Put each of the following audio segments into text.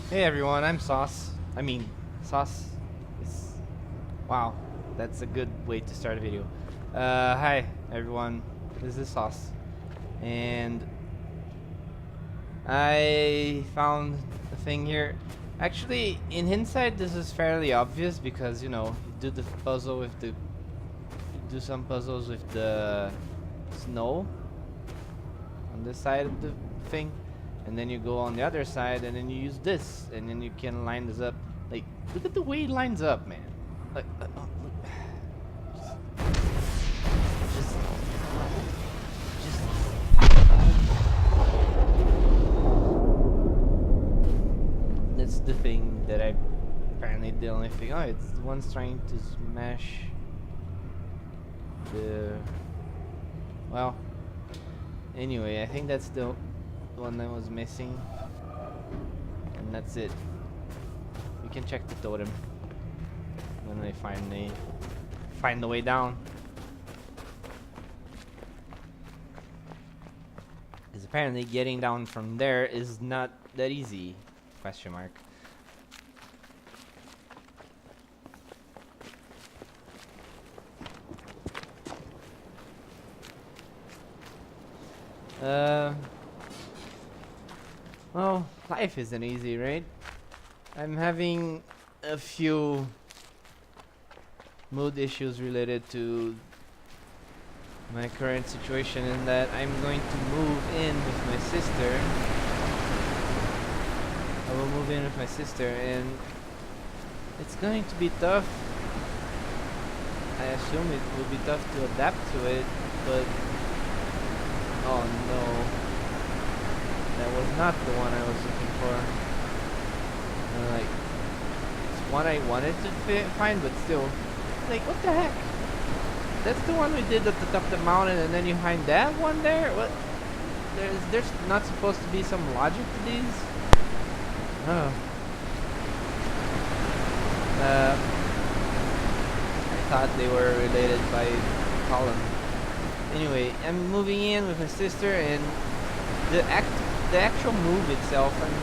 Hey everyone, I'm Sauce. I mean, Sauce is. Wow, that's a good way to start a video. Hi everyone, this is Sauce. And I found a thing here. Actually, in hindsight, this is fairly obvious because, you do the puzzle with the. You do some puzzles with the snow on this side of the thing, and then you go on the other side, and then you use this, and then you can line this up. Like, look at the way it lines up, man. Like, look. Just, just. That's the thing that I apparently the only thing. Oh, it's the one's trying to smash the. Well, anyway, I think that's the one that was missing, and that's it. We can check the totem when I find the way down. Because apparently getting down from there is not that easy. Question mark. Well, life isn't easy, right? I'm having a few mood issues related to my current situation in that I'm going to move in with my sister. I will move in with my sister and it's going to be tough. I assume it will be tough to adapt to it, but oh no. That was not the one I was looking for. Like, it's one I wanted to find, but still. Like, what the heck? That's the one we did at the top of the mountain, and then you find that one there? What? There's not supposed to be some logic to these? Oh. I thought they were related by column. Anyway, I'm moving in with my sister, and the actual move itself, I'm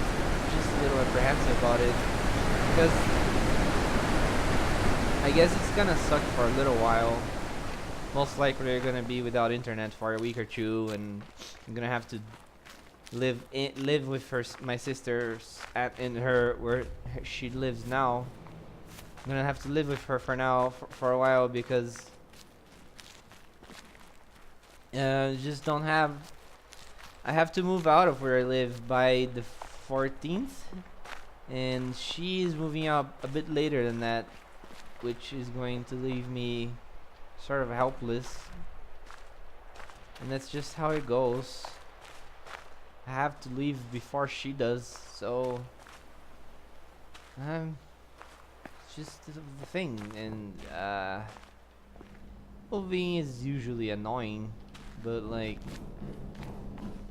just a little apprehensive about it, because I guess it's gonna suck for a little while. Most likely we're gonna be without internet for a week or two, and I'm gonna have to live with my sister's in her where she lives now. I'm gonna have to live with her for now for a while because just don't have. I have to move out of where I live by the 14th, and she's moving out a bit later than that, which is going to leave me sort of helpless. And that's just how it goes. I have to leave before she does, so it's just the thing. And moving is usually annoying, but like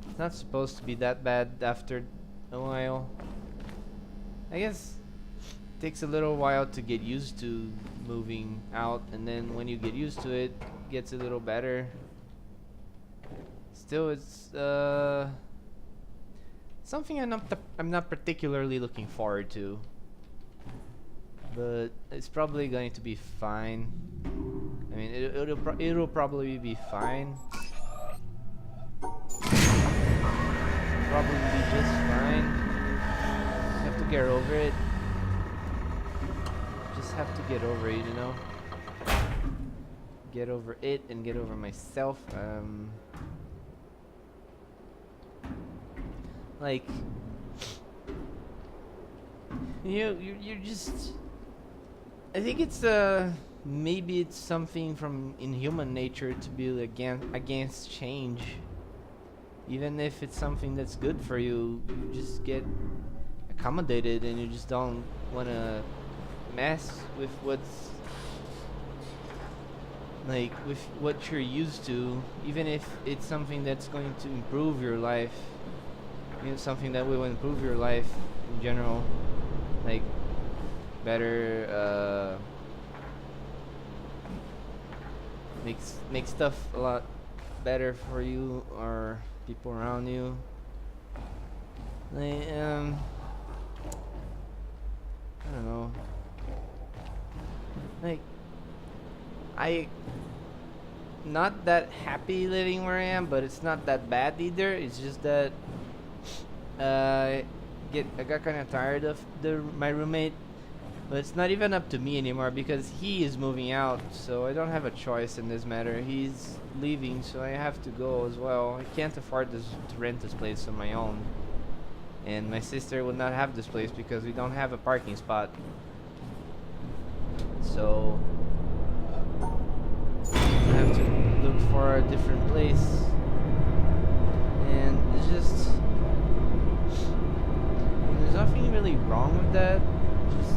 it's not supposed to be that bad after a while. I guess it takes a little while to get used to moving out, and then when you get used to it, it gets a little better. Still, it's something I'm not particularly looking forward to, but it's probably going to be fine. I mean, it'll probably be fine. Probably be just fine. Have to get over it. Just have to get over it, you know. Get over it and get over myself. Like you're just. I think it's maybe it's something from in human nature to be against change. Even if it's something that's good for you, you just get accommodated and you just don't want to mess with what's like with what you're used to, even if it's something that's going to improve your life. You know, something that will improve your life in general, like better make stuff a lot better for you or people around you. Like, I not that happy living where I am, but it's not that bad either. It's just that I got kind of tired of my roommate, but it's not even up to me anymore because he is moving out, so I don't have a choice in this matter. He's leaving, so I have to go as well. I can't afford to rent this place on my own, and my sister will not have this place because we don't have a parking spot. So I have to look for a different place, and it's just there's nothing really wrong with that. Just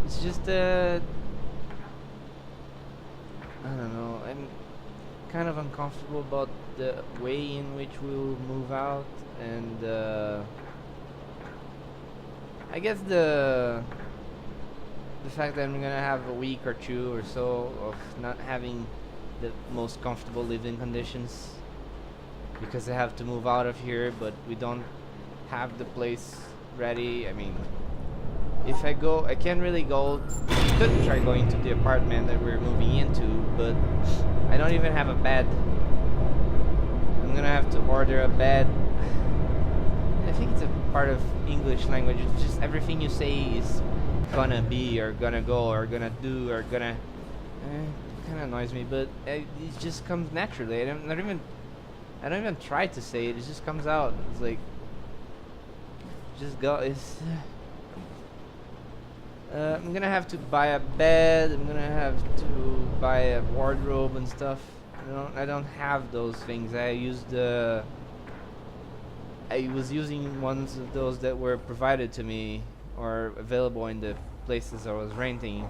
it's just that I don't know. I'm kind of uncomfortable about the way in which we'll move out, and I guess the fact that I'm gonna have a week or two or so of not having the most comfortable living conditions because I have to move out of here, but we don't have the place ready. I mean, if I go, I can't really go. I could try going to the apartment that we're moving into, but I don't even have a bed. I'm gonna have to order a bed. I think it's a part of English language. It's just everything you say is gonna be or gonna go or gonna do or gonna. Kind of annoys me, but it just comes naturally. I don't even try to say it. It just comes out. It's like just go. I'm gonna have to buy a bed. I'm gonna have to buy a wardrobe and stuff. I don't have those things. I was using ones of those that were provided to me or available in the places I was renting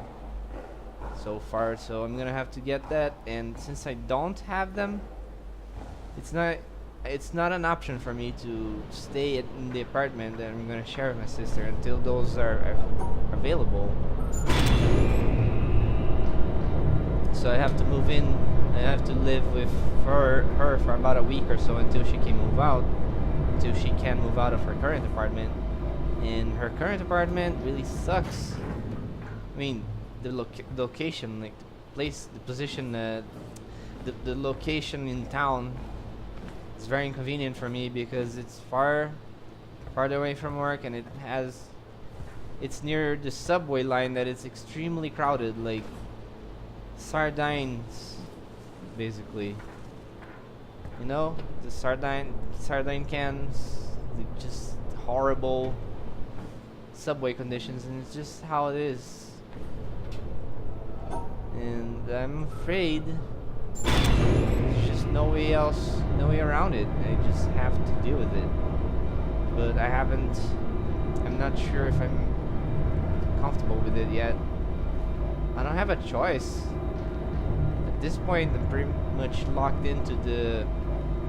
so far. So I'm gonna have to get that. And since I don't have them, it's not an option for me to stay in the apartment that I'm gonna share with my sister until those are available. So I have to move in. I have to live with her for about a week or so until she can move out. Until she can move out of her current apartment. And her current apartment really sucks. I mean, the location, like the place, the position, the location in town. It's very inconvenient for me because it's farther away from work, and it's near the subway line that it's extremely crowded, like sardines, basically. You know, the sardine cans, just horrible subway conditions, and it's just how it is. And I'm afraid there's just no way around it. I just have to deal with it. But I'm not sure if I'm comfortable with it yet. I don't have a choice. At this point, I'm pretty much locked into the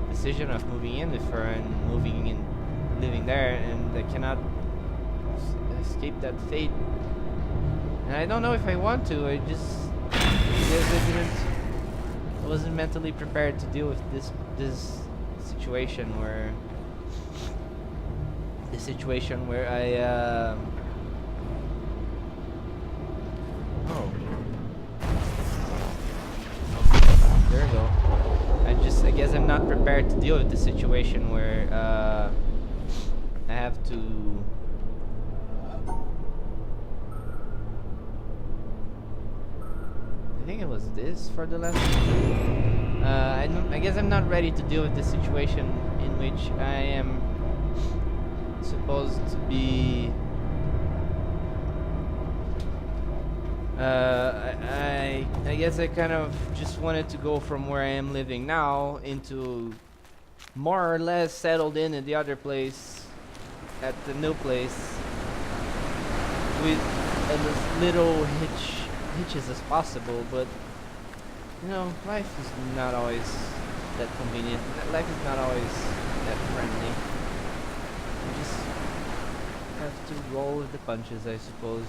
decision of moving in with her and moving in, living there, and I cannot escape that fate. And I don't know if I want to. I wasn't mentally prepared to deal with this situation where I oh, there we go. I guess I'm not prepared to deal with the situation where I have to I think it was this for the last I guess I'm not ready to deal with the situation in which I am supposed to be I guess I kind of just wanted to go from where I am living now into more or less settled in the other place at the new place with as little hitches as possible, but you know, life is not always that convenient. Life is not always that friendly. You just have to roll with the punches, I suppose.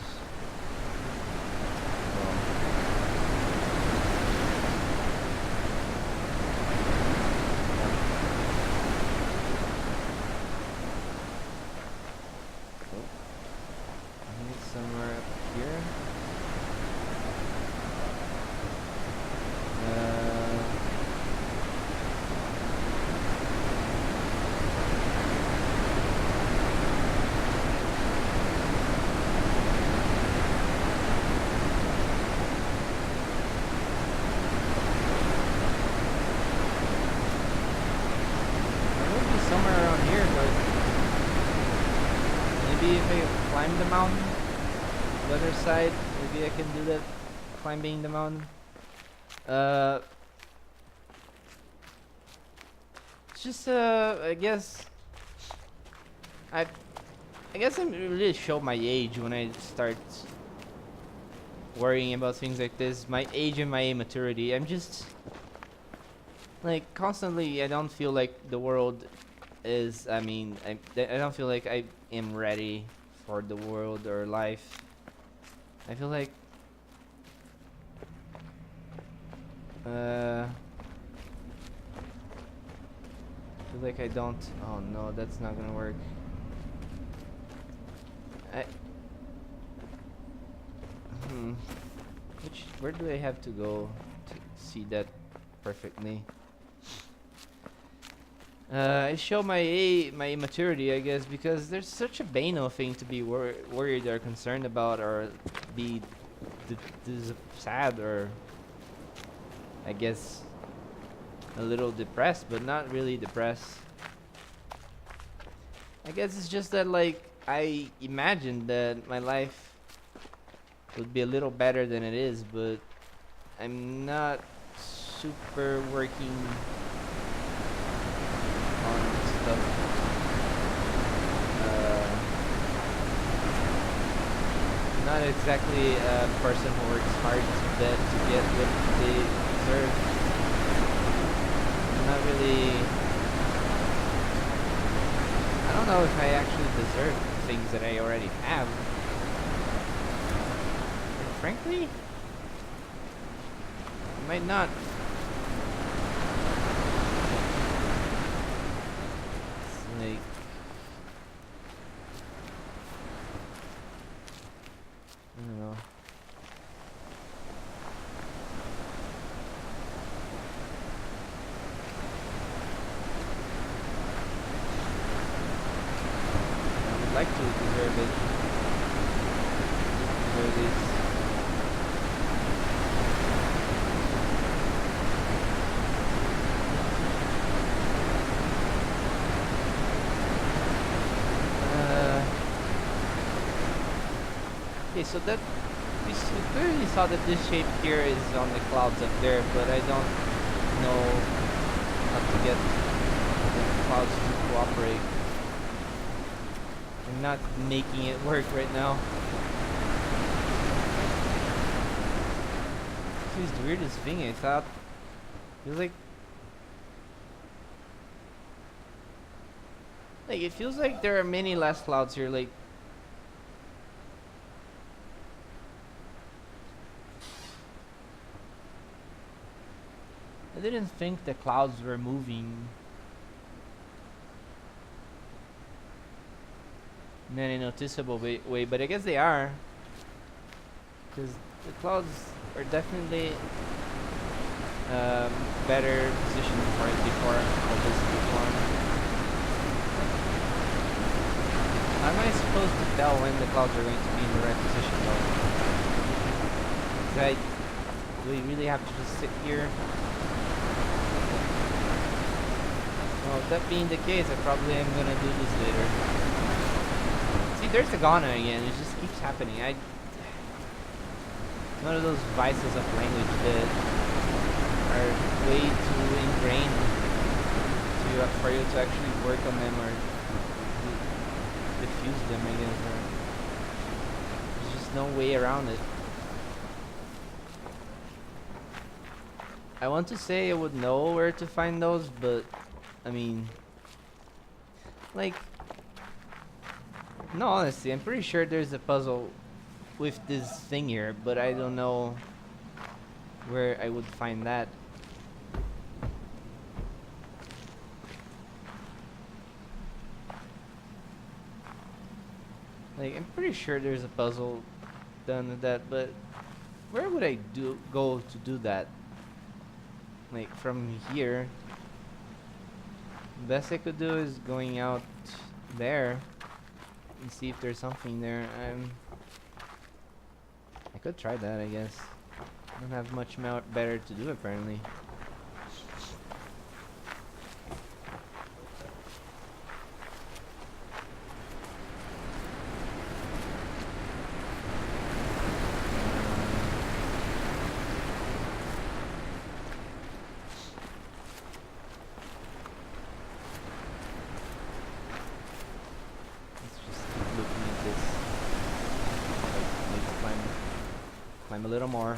climb the mountain. The other side, maybe I can do that. Climbing the mountain. Uh, it's just I guess I I guess I'm really show my age when I start worrying about things like this. My age and my immaturity. I'm just like constantly. I don't feel like the world is. I mean, I don't feel like I am ready for the world or life. I feel like I feel like I don't. Oh no, that's not gonna work. I. Where do I have to go to see that perfectly? I show my immaturity, I guess, because there's such a banal thing to be worried or concerned about, or be sad, or I guess a little depressed, but not really depressed. I guess it's just that like I imagined that my life would be a little better than it is, but I'm not super working on stuff. Not exactly a person who works hard to get what they deserve. I'm not really. I don't know if I actually deserve things that I already have. And frankly, I might not. It's like I don't know. I would like to deserve it. Deserve this. Okay, so that we clearly saw that this shape here is on the clouds up there, but I don't know how to get the clouds to cooperate. I'm not making it work right now. This is the weirdest thing. I thought it feels like there are many less clouds here. Like I didn't think the clouds were moving in any noticeable way, but I guess they are, because the clouds are definitely better positioned for it before this one. How am I supposed to tell when the clouds are going to be in the right position though? 'Cause do we really have to just sit here? Well, that being the case, I probably am gonna do this later. See, there's the Ghana again. It just keeps happening. One of those vices of language that are way too ingrained for you to actually work on them or diffuse them, I guess. There's just no way around it. I want to say I would know where to find those, but I mean, like, no, honestly, I'm pretty sure there's a puzzle with this thing here, but I don't know where I would find that. Like, I'm pretty sure there's a puzzle done with that, but where would I go to do that? Like, from here, the best I could do is going out there and see if there's something there. I could try that, I guess. I don't have much better to do, apparently. little more.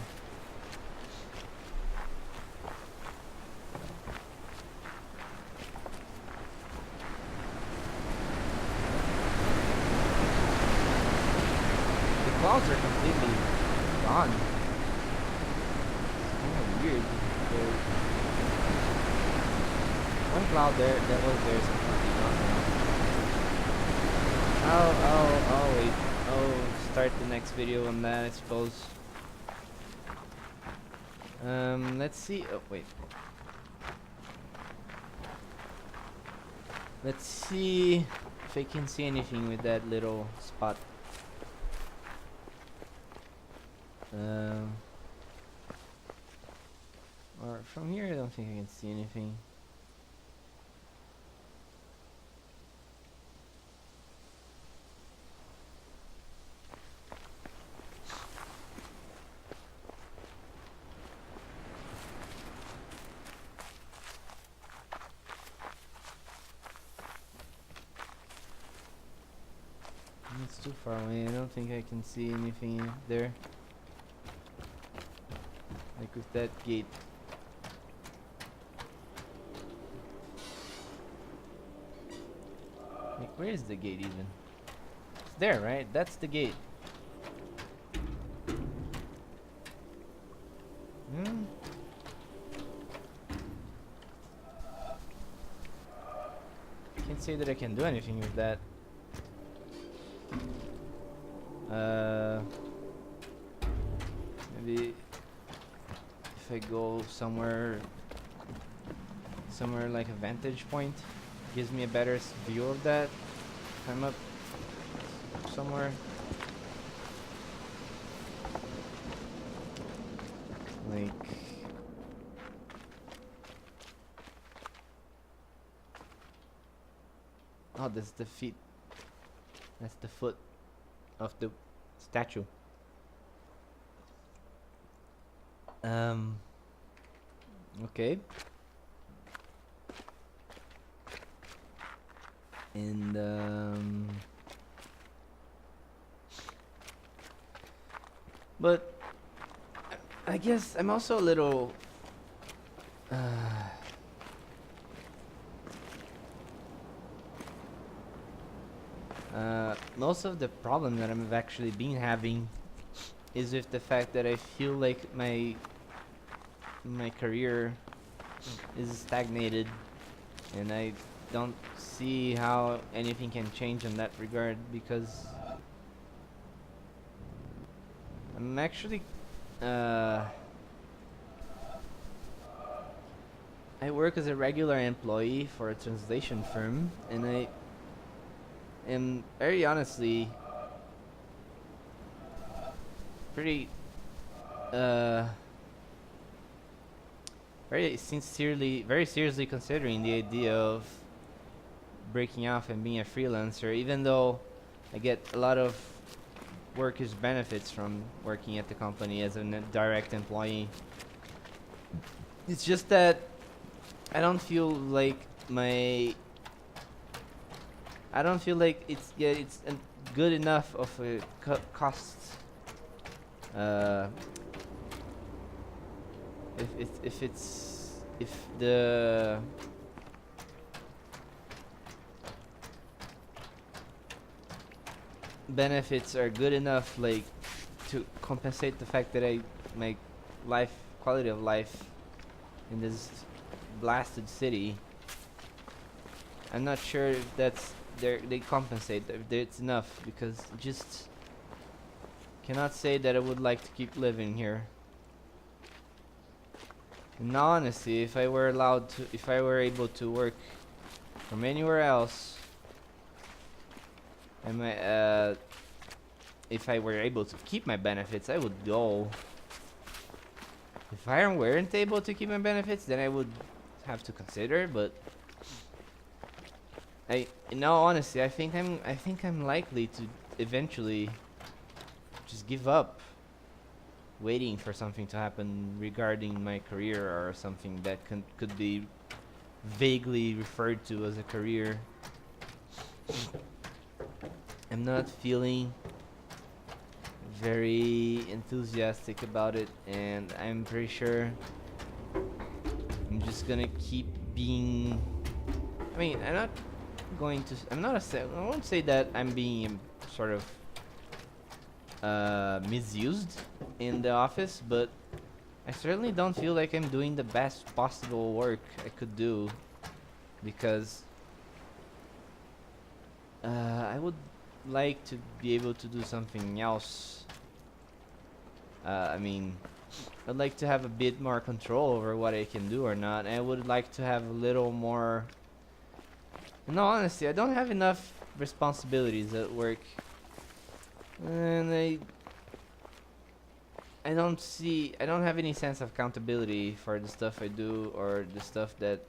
The clouds are completely gone. It's kind of weird. There's one cloud there that was there is completely gone now. I'll wait. I'll start the next video on that, I suppose. Let's see. Oh, wait. Let's see if I can see anything with that little spot. Or from here, I don't think I can see anything. It's too far away. I don't think I can see anything there. Like with that gate. Like, where is the gate even? It's there, right? That's the gate. Hmm. Can't say that I can do anything with that. Maybe if I go somewhere like a vantage point, gives me a better view of that. If I'm up somewhere. Like, oh, that's the feet. That's the foot of the statue. Okay. And but I guess I'm also a little most of the problem that I'm actually been having is with the fact that I feel like my career is stagnated, and I don't see how anything can change in that regard, because I'm actually I work as a regular employee for a translation firm, and I am very honestly pretty very seriously considering the idea of breaking off and being a freelancer, even though I get a lot of workers' benefits from working at the company as a direct employee. It's just that I don't feel like it's a good enough of a cost. If the benefits are good enough, like, to compensate the fact that my quality of life in this blasted city, I'm not sure if they compensate, if it's enough, because just cannot say that I would like to keep living here. In all honesty, if I were able to work from anywhere else, if I were able to keep my benefits, I would go. If I weren't able to keep my benefits, then I would have to consider. But in all honesty, I think I'm likely to eventually just give up waiting for something to happen regarding my career, or something that could be vaguely referred to as a career. I'm not feeling very enthusiastic about it, and I'm pretty sure I'm just gonna keep being. I mean, I'm not going to. I'm not a. I won't say that I'm being sort of misused in the office, but I certainly don't feel like I'm doing the best possible work I could do, because I would like to be able to do something else. I mean, I'd like to have a bit more control over what I can do or not. I would like to have a little more. No, honestly, I don't have enough responsibilities at work, and I don't have any sense of accountability for the stuff I do or the stuff that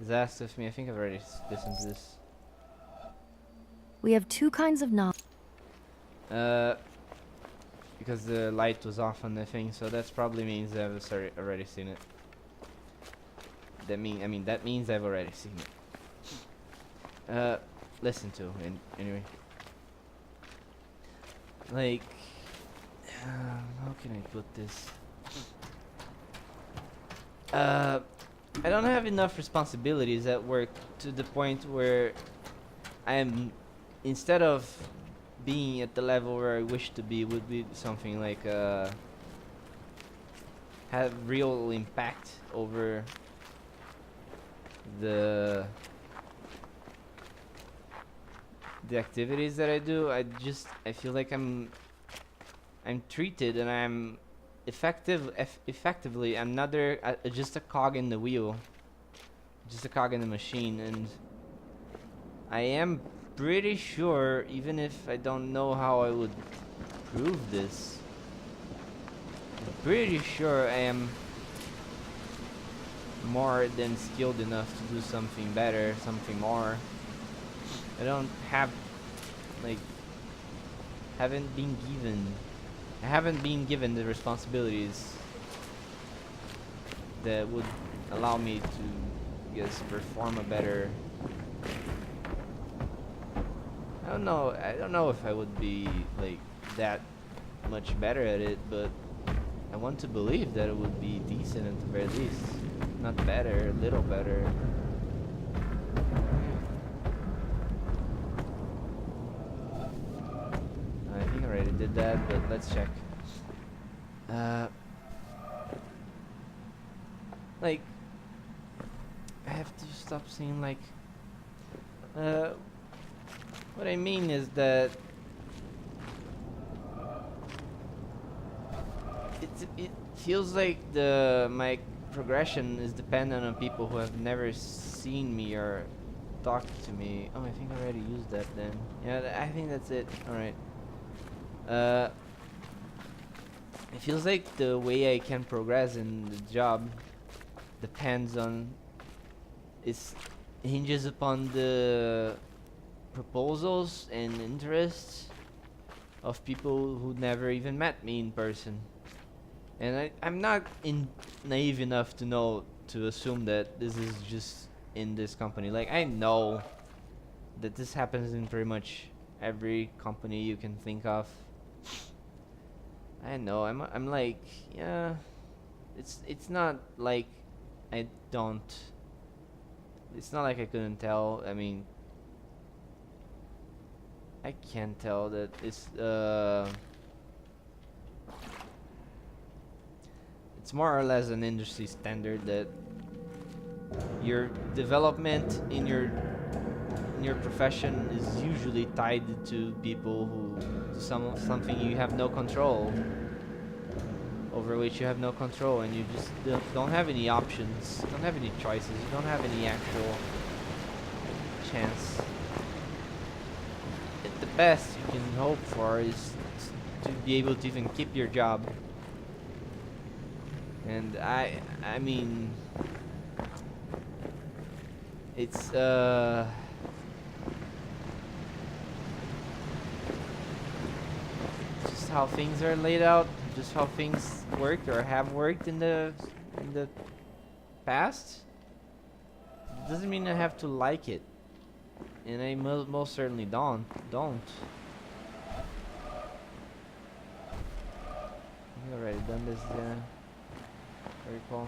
is asked of me. I think I've already listened to this. We have two kinds of knowledge. Uh, because the light was off on the thing, so that probably means I've already seen it. That means I've already seen it. Listen to, anyway. Like, how can I put this? I don't have enough responsibilities at work to the point where I'm, instead of being at the level where I wish to be, would be something like have real impact over the activities that I do. I feel like I'm treated, and I'm effectively another just a cog in the wheel, just a cog in the machine. And I am pretty sure, even if I don't know how I would prove this, I'm pretty sure I am more than skilled enough to do something better, something more. I don't have, like, I haven't been given the responsibilities that would allow me to, I guess, perform a better. I don't know if I would be like that much better at it, but I want to believe that it would be decent at the very least. Not better, a little better. I think I already did that, but let's check. Like, I have to stop saying like, what I mean is that it feels like my progression is dependent on people who have never seen me or talked to me. Oh, I think I already used that then. Yeah, I think that's it. All right. It feels like the way I can progress in the job depends on, it hinges upon the proposals and interests of people who never even met me in person. And I'm not naive enough to assume that this is just in this company. Like, I know that this happens in pretty much every company you can think of. I know. I'm like, yeah. It's not like I don't. It's not like I couldn't tell. I mean, I can tell that it's more or less an industry standard that your development in your profession is usually tied to people who do something you have no control over, which you have no control, and you just don't have any options, don't have any choices, you don't have any actual chance. The best you can hope for is to be able to even keep your job. And I mean, it's just how things are laid out, just how things worked or have worked in the past. It doesn't mean I have to like it, and I most certainly don't. I've already done this, yeah. I recall.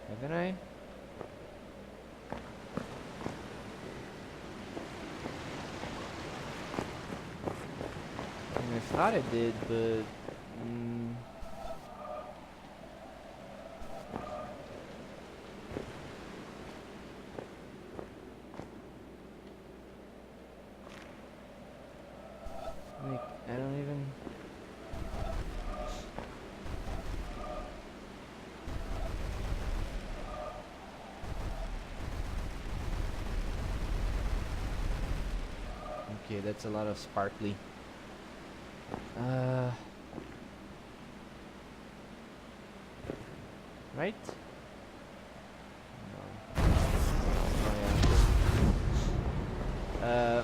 Haven't I? I mean, I thought I did, but like, I don't even. Okay, that's a lot of sparkly. Right? No. Oh yeah.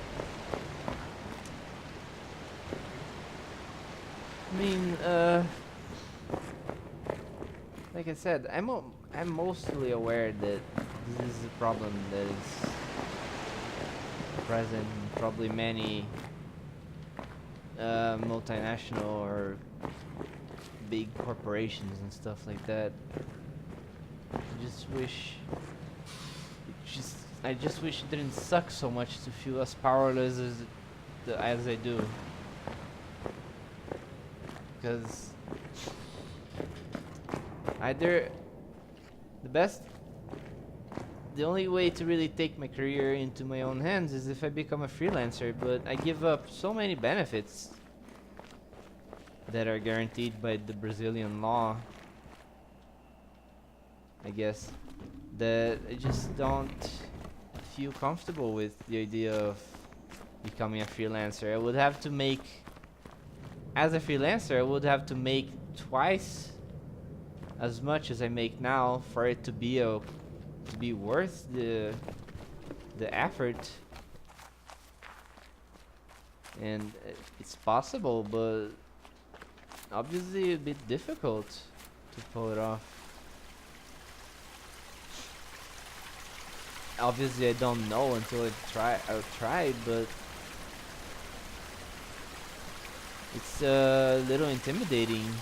I mean, like I said, I'm mostly aware that this is a problem that is present in probably many multinational or big corporations and stuff like that. I just wish it didn't suck so much to feel as powerless as I do. Because either the only way to really take my career into my own hands is if I become a freelancer, but I give up so many benefits that are guaranteed by the Brazilian law, I guess, that I just don't feel comfortable with the idea of becoming a freelancer. I would have to make, as a freelancer, I would have to make twice as much as I make now for it to be worth the effort. And it's possible, but obviously a bit difficult to pull it off. Obviously I don't know until I'll try, but it's a little intimidating.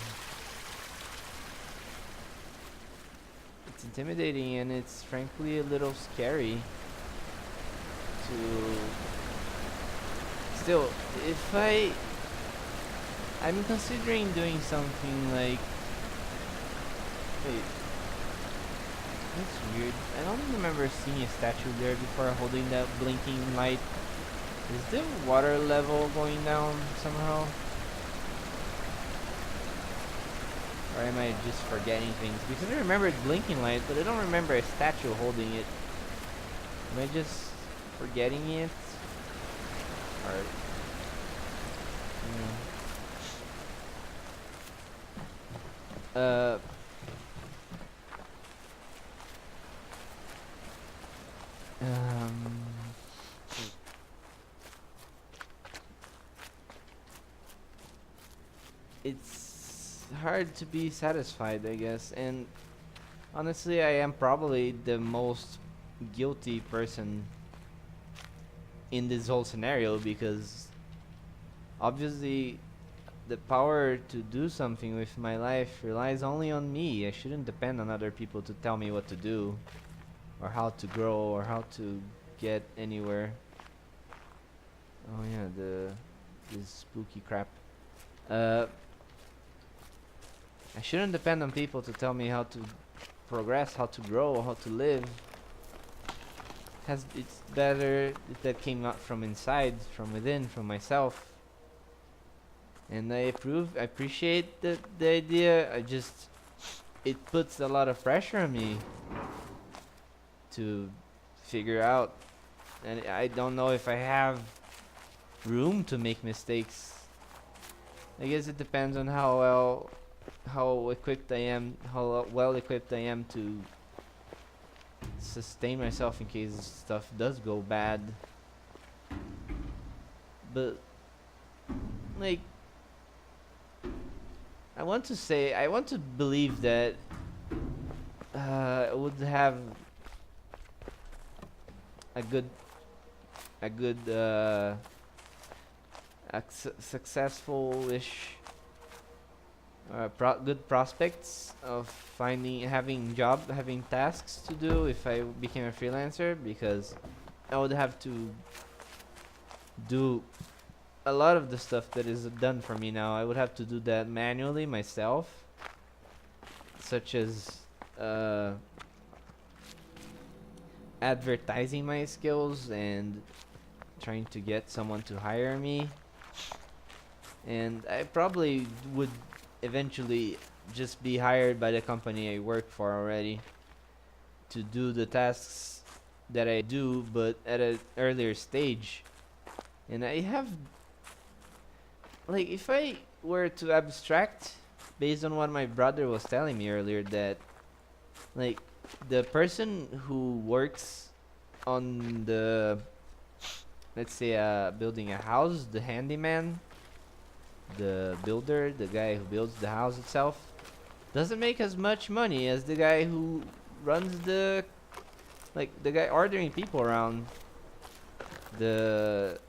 It's intimidating, and it's frankly a little scary to still, if I'm considering doing something like, wait, that's weird. I don't remember seeing a statue there before holding that blinking light. Is the water level going down somehow? Or am I just forgetting things? Because I remember blinking light, but I don't remember a statue holding it. Am I just forgetting it? Or it's hard to be satisfied, I guess, and honestly, I am probably the most guilty person in this whole scenario, because obviously the power to do something with my life relies only on me. I shouldn't depend on other people to tell me what to do, or how to grow, or how to get anywhere. Oh yeah, this spooky crap. I shouldn't depend on people to tell me how to progress, how to grow, how to live. It's better if that came out from inside, from within, from myself. And I appreciate the idea. It puts a lot of pressure on me to figure out, and I don't know if I have room to make mistakes. I guess it depends on how well equipped I am to sustain myself in case stuff does go bad. But like, I want to believe that I would have a a good successful-ish good prospects of having tasks to do if I became a freelancer, because I would have to do a lot of the stuff that is done for me now. I would have to do that manually myself, such as advertising my skills and trying to get someone to hire me. And I probably would eventually just be hired by the company I work for already to do the tasks that I do, but at an earlier stage. And I have, like, if I were to abstract based on what my brother was telling me earlier, that like the person who works on the, let's say, building a house, the handyman, the builder, the guy who builds the house itself, doesn't make as much money as the guy who runs the, like, the guy ordering people around, the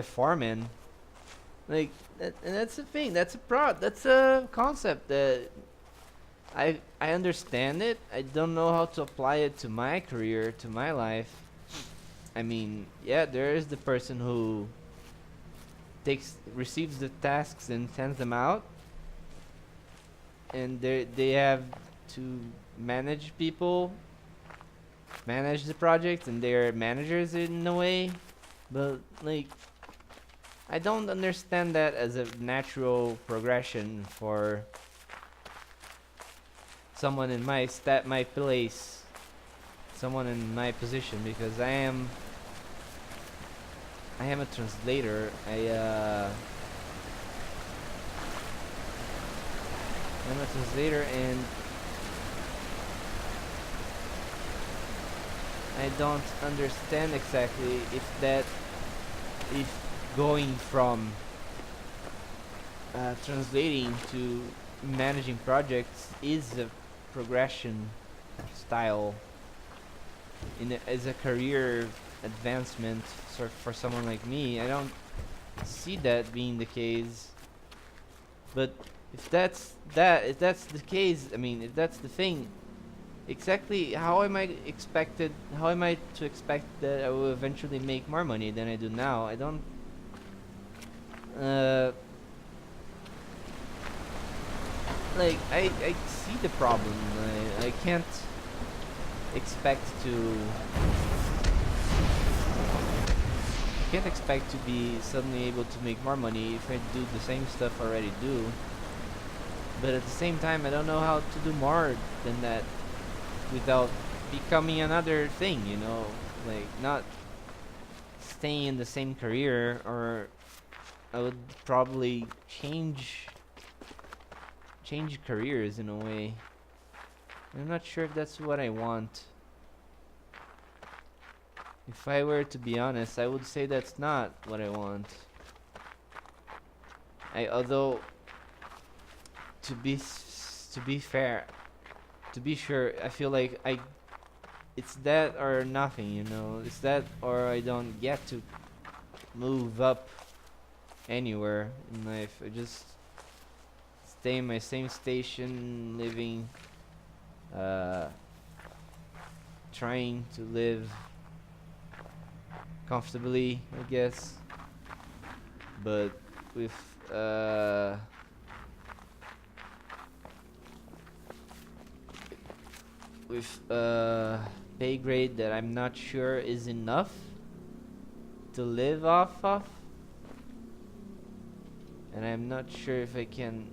foreman. Like, and that's the thing. That's a concept that I understand it. I don't know how to apply it to my career, to my life. I mean, yeah, there is the person who receives the tasks and sends them out, and they have to manage people, manage the project, and they're managers in a way. But like, I don't understand that as a natural progression for someone in my place, someone in my position, because I am a translator. I'm a translator, and I don't understand exactly if going from translating to managing projects is a progression style as a career advancement for someone like me. I don't see that being the case. But if that's the case, I mean, if that's the thing, exactly how am I to expect that I will eventually make more money than I do now? I don't like, I see the problem. I can't expect to be suddenly able to make more money if I do the same stuff I already do. But at the same time, I don't know how to do more than that without becoming another thing, you know? Like, not staying in the same career, or I would probably change careers in a way. I'm not sure if that's what I want. If I were to be honest, I would say that's not what I want. Although, to be fair, to be sure, I feel like it's that or nothing, you know. It's that or I don't get to move up anywhere in life. I just stay in my same station, living, trying to live comfortably, I guess, but with pay grade that I'm not sure is enough to live off of, and I'm not sure if I can.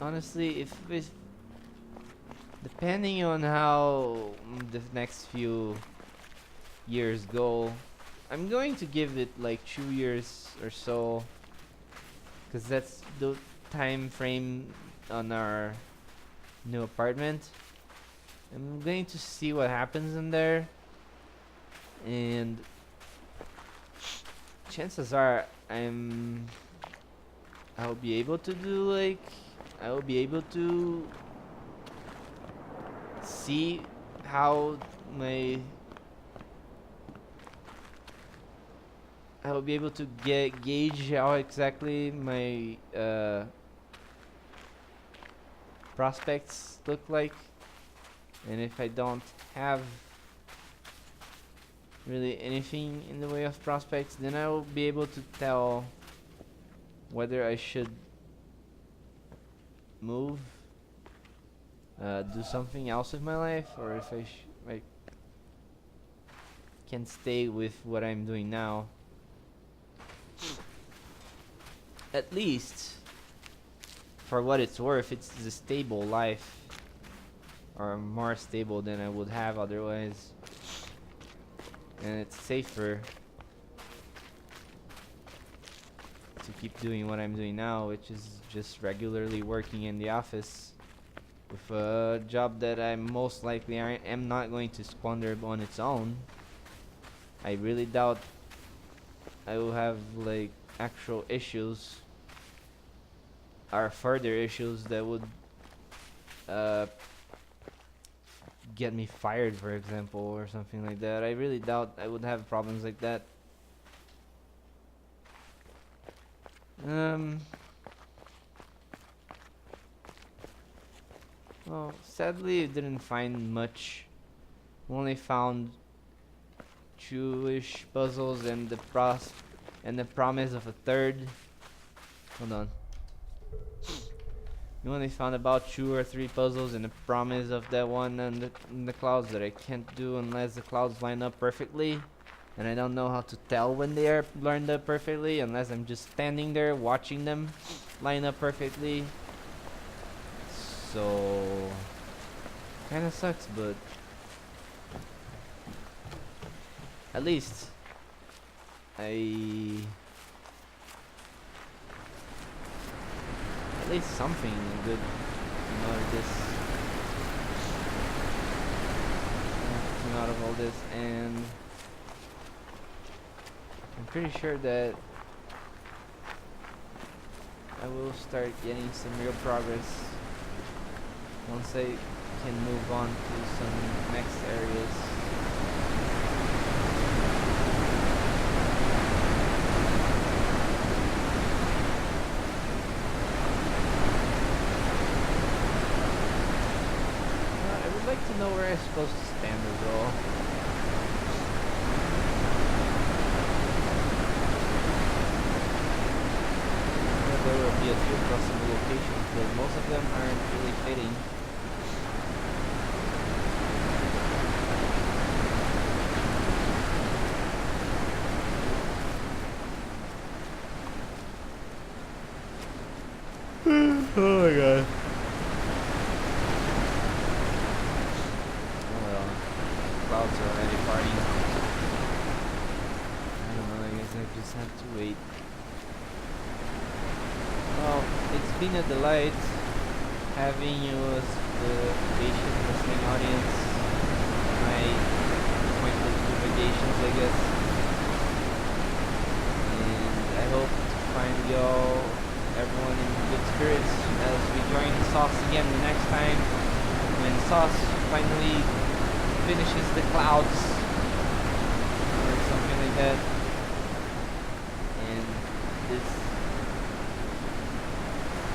Honestly, if depending on how the next few years go, I'm going to give it like 2 years or so, because that's the time frame on our new apartment. I'm going to see what happens in there, and chances are I'll be able to see how my I will be able to gauge how exactly my prospects look like, and if I don't have really anything in the way of prospects, then I will be able to tell whether I should move, do something else with my life, or if I can stay with what I'm doing now. At least, for what it's worth, it's a stable life, or more stable than I would have otherwise, and it's safer to keep doing what I'm doing now, which is just regularly working in the office with a job that I most likely am not going to squander on its own. I really doubt I will have like actual issues or further issues that would get me fired, for example, or something like that. I really doubt I would have problems like that. Well, sadly, I didn't find much. Only found Jewish puzzles and the promise of a third. Hold on. You only found about 2 or 3 puzzles and the promise of that one in the clouds that I can't do unless the clouds line up perfectly. And I don't know how to tell when they are lined up perfectly unless I'm just standing there watching them line up perfectly. So kinda sucks, but at least something good came out of this. Came out of all this, and I'm pretty sure that I will start getting some real progress once I can move on to some next areas. I'd like to know where I'm supposed to stand as well. There will be a few possible locations, but most of them aren't really fitting. Oh my god. Oh well. Clouds are already partying. I don't know, I guess I just have to wait. Well, it's been a delight having you as the patient listening audience. My pointless divagations, I guess. And I hope to find y'all, everyone in good spirits as we join Sauce again the next time when Sauce finally finishes the clouds or something like that. And this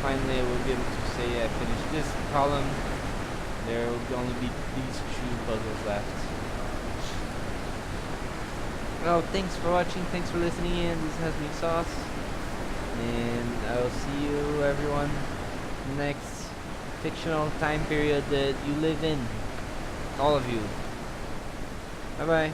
finally I will be able to say I finished this column. There will only be these 2 puzzles left. Well, thanks for watching, thanks for listening in. This has been Sauce, and I will see you everyone in the next fictional time period that you live in. All of you. Bye bye.